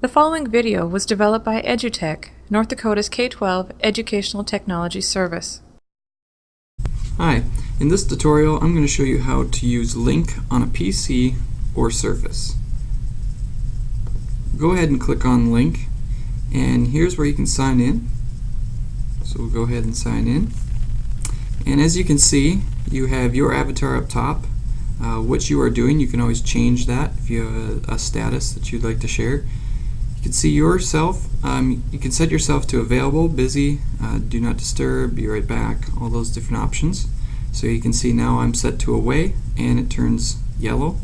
The following video was developed by EduTech, North Dakota's K-12 Educational Technology Service. Hi, in this tutorial I'm going to show you how to use Lync on a PC or Surface. Go ahead and click on Lync, and here's where you can sign in. So we'll go ahead and sign in. And as you can see, you have your avatar up top. What you are doing, you can always change that if you have a status that you'd like to share. You can see yourself. You can set yourself to available, busy, do not disturb, be right back, all those different options. So you can see now I'm set to away and it turns yellow.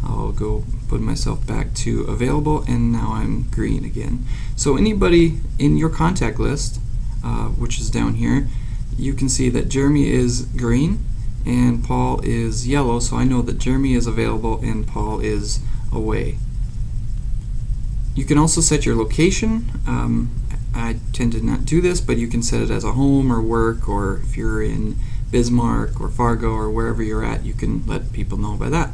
I'll go put myself back to available and now I'm green again. So anybody in your contact list, which is down here, you can see that Jeremy is green and Paul is yellow, so I know that Jeremy is available and Paul is away. You can also set your location. I tend to not do this, but you can set it as a home or work, or if you're in Bismarck or Fargo or wherever you're at, you can let people know by that.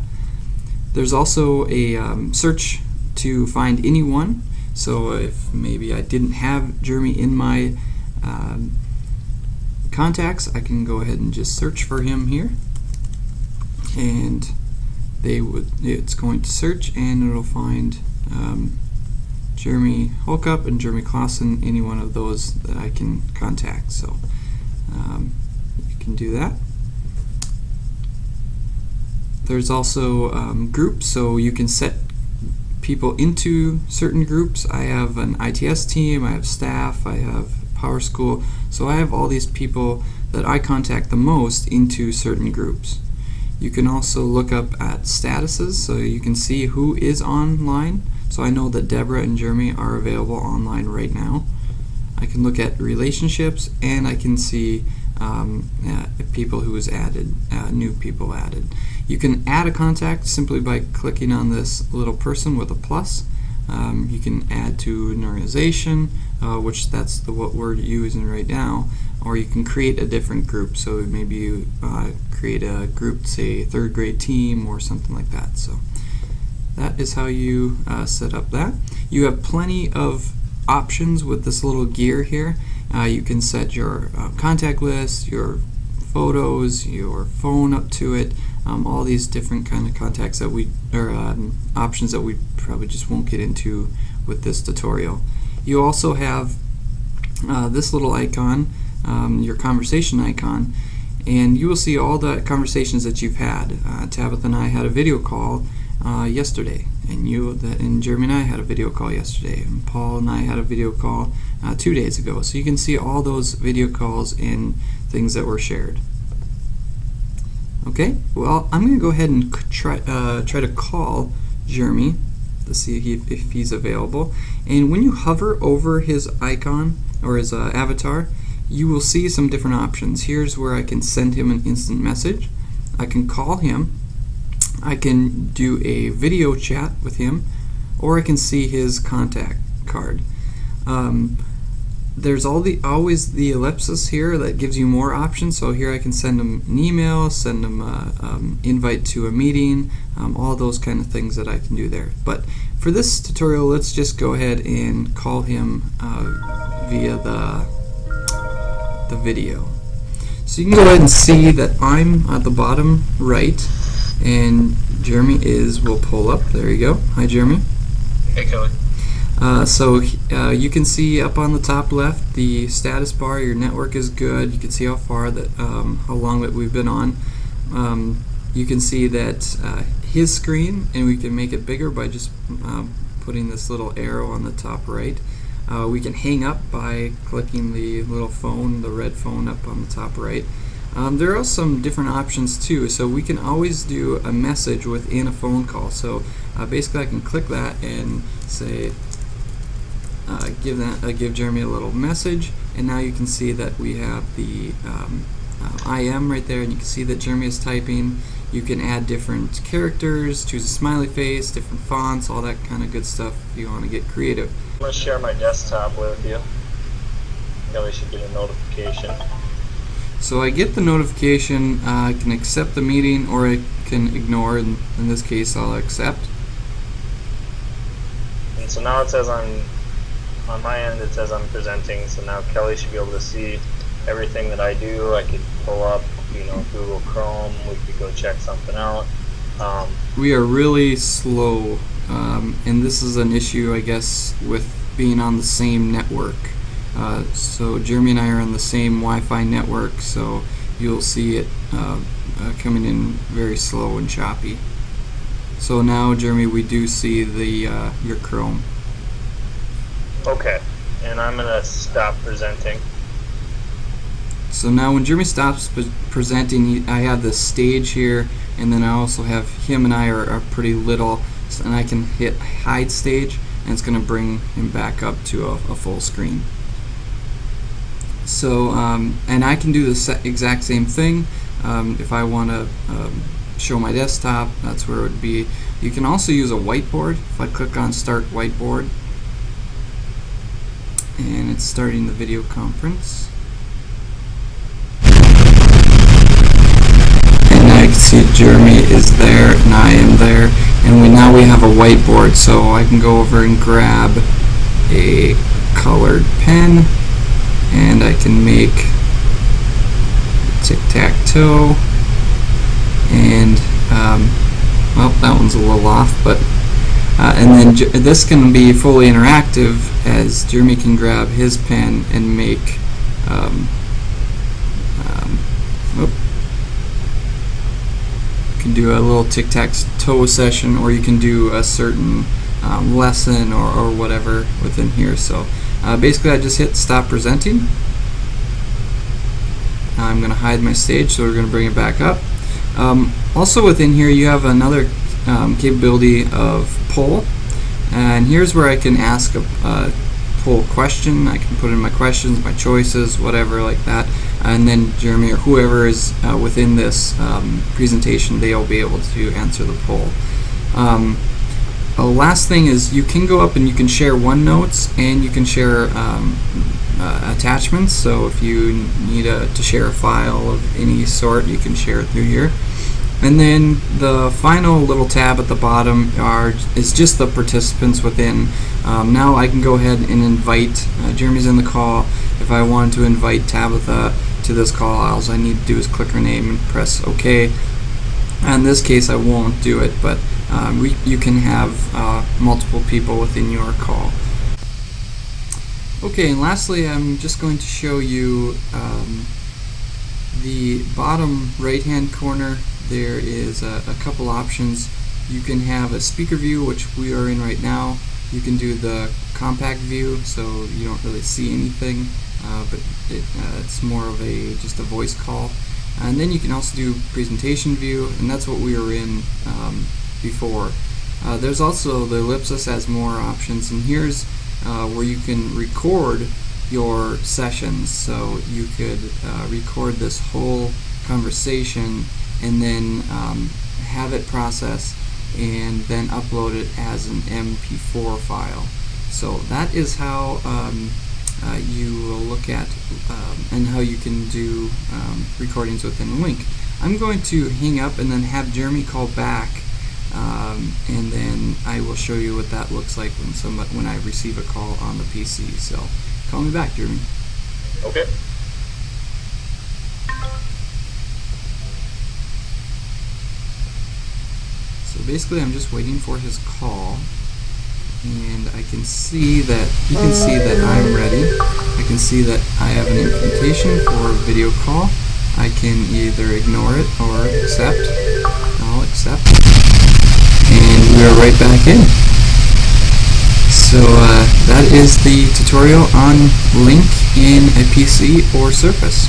There's also a search to find anyone. So if maybe I didn't have Jeremy in my contacts, I can go ahead and just search for him here, and it's going to search and it'll find Jeremy Holcup and Jeremy Clausen, any one of those that I can contact. So you can do that. There's also groups, so you can set people into certain groups. I have an ITS team, I have staff, I have Power School, so I have all these people that I contact the most into certain groups. You can also look up at statuses, so you can see who is online. So I know that Deborah and Jeremy are available online right now. I can look at relationships, and I can see people who was added, new people added. You can add a contact simply by clicking on this little person with a plus. You can add to an organization, which that's what we're using right now, or you can create a different group. So maybe you create a group, say third grade team or something like that. So that is how you set up that. You have plenty of options with this little gear here. You can set your contact list, your photos, your phone up to it, all these different kind of contacts that options that we probably just won't get into with this tutorial. You also have this little icon, your conversation icon, and you will see all the conversations that you've had. Tabitha and I had a video call yesterday, and Jeremy and I had a video call yesterday, and Paul and I had a video call 2 days ago. So you can see all those video calls and things that were shared. Okay, well, I'm going to go ahead and try to call Jeremy to see if he's available. And when you hover over his icon or his avatar, you will see some different options. Here's where I can send him an instant message. I can call him. I can do a video chat with him, or I can see his contact card. There's always the ellipsis here that gives you more options. So here I can send him an email, send him an invite to a meeting, all those kind of things that I can do there. But for this tutorial, let's just go ahead and call him via the video. So you can go ahead and see that I'm at the bottom right, and Jeremy will pull up. There you go. Hi, Jeremy. Hey, Kelly. So you can see up on the top left the status bar. Your network is good. You can see how far how long that we've been on. You can see that his screen, and we can make it bigger by just putting this little arrow on the top right. We can hang up by clicking the little phone, the red phone up on the top right. There are some different options too, so we can always do a message within a phone call. So basically I can click that and say, give Jeremy a little message, and now you can see that we have the I am right there, and you can see that Jeremy is typing. You can add different characters, choose a smiley face, different fonts, all that kind of good stuff if you want to get creative. I'm going to share my desktop with you. Kelly should get a notification. So I get the notification. I can accept the meeting, or I can ignore. In this case, I'll accept. Alright, so now it says on my end it says I'm presenting, so now Kelly should be able to see everything that I do. I could pull up, Google Chrome, we could go check something out. We are really slow, and this is an issue, I guess, with being on the same network. So Jeremy and I are on the same Wi-Fi network, so you'll see it coming in very slow and choppy. So now, Jeremy, we do see your Chrome. Okay, and I'm gonna stop presenting. So now when Jeremy stops presenting, I have this stage here, and then I also have him and I are pretty little, and I can hit hide stage, and it's going to bring him back up to a full screen. So, and I can do the exact same thing. If I want to show my desktop, that's where it would be. You can also use a whiteboard. If I click on Start Whiteboard, and it's starting the video conference. I can see Jeremy is there and I am there, and now we have a whiteboard, so I can go over and grab a colored pen and I can make tic-tac-toe, and well, that one's a little off, but and then this can be fully interactive, as Jeremy can grab his pen and make you can do a little tic-tac-toe session, or you can do a certain lesson or whatever within here. So basically I just hit stop presenting. I'm going to hide my stage, so we're going to bring it back up. Also within here you have another capability of poll, and here's where I can ask a poll question. I can put in my questions, my choices, whatever like that, and then Jeremy or whoever is within this presentation, they'll be able to answer the poll. The last thing is you can go up and you can share OneNotes, and you can share attachments. So if you need to share a file of any sort, you can share it through here. And then the final little tab at the bottom is just the participants within. Now I can go ahead and invite, Jeremy's in the call. If I wanted to invite Tabitha to this call, all I need to do is click her name and press OK. In this case I won't do it, but you can have multiple people within your call. Okay, and lastly I'm just going to show you the bottom right hand corner. There is a couple options. You can have a speaker view, which we are in right now. You can do the compact view, so you don't really see anything, but it's more of just a voice call. And then you can also do presentation view, and that's what we were in before. There's also the ellipsis has more options, and here's where you can record your sessions. So you could record this whole conversation and then have it processed and then upload it as an MP4 file. So that is how you will look at and how you can do recordings within Lync. I'm going to hang up and then have Jeremy call back, and then I will show you what that looks like when I receive a call on the PC. So call me back, Jeremy. Okay. So basically I'm just waiting for his call, and I can see that you can see that I'm ready. I can see that I have an invitation for a video call. I can either ignore it or accept. I'll accept, and we are right back in. So that is the tutorial on Lync in a PC or Surface.